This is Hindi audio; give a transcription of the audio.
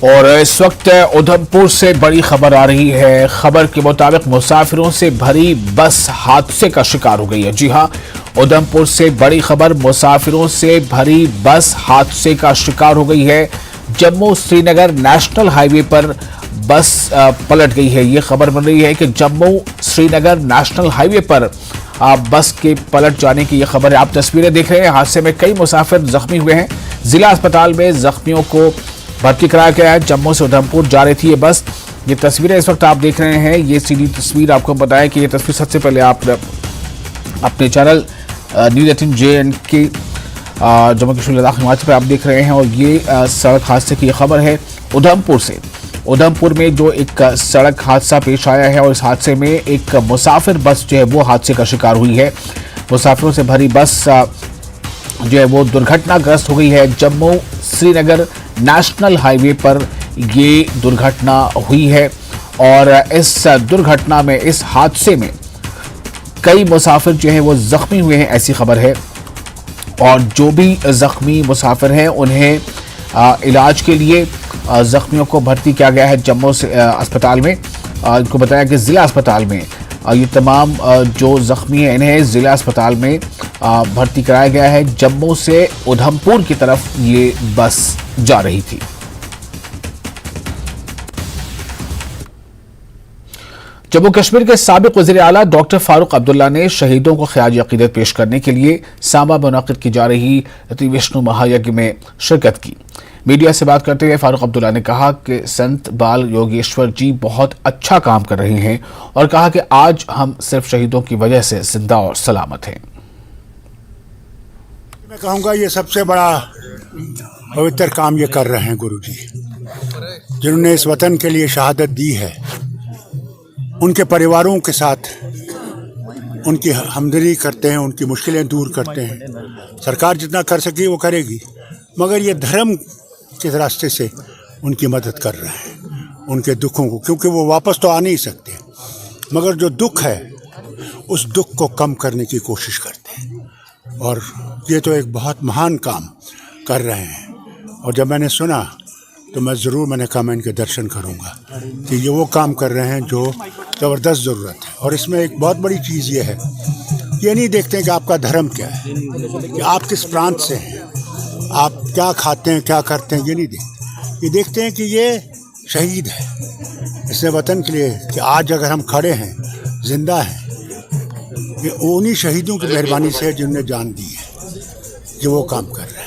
और इस वक्त उधमपुर से बड़ी खबर आ रही है। खबर के मुताबिक मुसाफिरों से भरी बस हादसे का शिकार हो गई है। जी हां, उधमपुर से बड़ी खबर, मुसाफिरों से भरी बस हादसे का शिकार हो गई है। जम्मू श्रीनगर नेशनल हाईवे पर बस पलट गई है। ये खबर बन रही है कि जम्मू श्रीनगर नेशनल हाईवे पर बस के पलट जाने की यह खबर है। आप तस्वीरें देख रहे हैं। हादसे में कई मुसाफिर जख्मी हुए हैं। जिला अस्पताल में जख्मियों को भर्ती कराया गया है। जम्मू से उधमपुर जा रही थी ये बस। ये तस्वीरें इस वक्त आप देख रहे हैं। ये सीधी तस्वीर आपको बताया कि ये तस्वीर सबसे पहले आप अपने channel News18 JNK Jammu Kashmir Ladakh Himachal पर आप देख रहे हैं। और ये सड़क हादसे की खबर है उधमपुर से। उधमपुर में जो एक सड़क हादसा पेश आया है और इस हादसे में एक मुसाफिर बस जो है वो हादसे का शिकार हुई है। मुसाफिरों से भरी बस जो है वो दुर्घटनाग्रस्त हो गई है। जम्मू श्रीनगर नेशनल हाईवे पर ये दुर्घटना हुई है और इस दुर्घटना में, इस हादसे में कई मुसाफिर जो हैं वो जख्मी हुए हैं, ऐसी खबर है। और जो भी जख्मी मुसाफिर हैं उन्हें इलाज के लिए जख्मियों को भर्ती किया गया है जम्मू से अस्पताल में। इनको बताया कि जिला अस्पताल में ये तमाम जो जख्मी हैं इन्हें जिला अस्पताल में भर्ती कराया गया है। जम्मू से उधमपुर की तरफ ये बस जा रही थी। जम्मू कश्मीर के साबिक वज़ीर आला डॉक्टर फारूक अब्दुल्ला ने शहीदों को ख़िराज अक़ीदत पेश करने के लिए सांबा में मुनक़िद की जा रही विष्णु महायज्ञ में शिरकत की। मीडिया से बात करते हुए फारूक अब्दुल्ला ने कहा कि संत बाल योगेश्वर जी बहुत अच्छा काम कर रहे हैं और कहा कि आज हम सिर्फ शहीदों की वजह से जिंदा और सलामत हैं। मैं कहूँगा ये सबसे बड़ा पवित्र काम ये कर रहे हैं गुरुजी, जिन्होंने इस वतन के लिए शहादत दी है। उनके परिवारों के साथ उनकी हमदर्दी करते हैं, उनकी मुश्किलें दूर करते हैं। सरकार जितना कर सके वो करेगी, मगर ये धर्म के रास्ते से उनकी मदद कर रहे हैं उनके दुखों को, क्योंकि वो वापस तो आ नहीं सकते, मगर जो दुख है उस दुख को कम करने की कोशिश करते हैं। और ये तो एक बहुत महान काम कर रहे हैं। और जब मैंने सुना तो मैंने कहा मैं इनके दर्शन करूंगा कि ये वो काम कर रहे हैं जो ज़बरदस्त ज़रूरत है। और इसमें एक बहुत बड़ी चीज़ ये है, ये नहीं देखते हैं कि आपका धर्म क्या है, कि आप किस प्रांत से हैं, आप क्या खाते हैं, क्या करते हैं, ये नहीं देखते। ये देखते हैं कि ये शहीद है इसने वतन के लिए, कि आज अगर हम खड़े हैं, जिंदा हैं, ये उन्हीं शहीदों की मेहरबानी से जिन्होंने जान दी है, जो वो काम कर रहे हैं।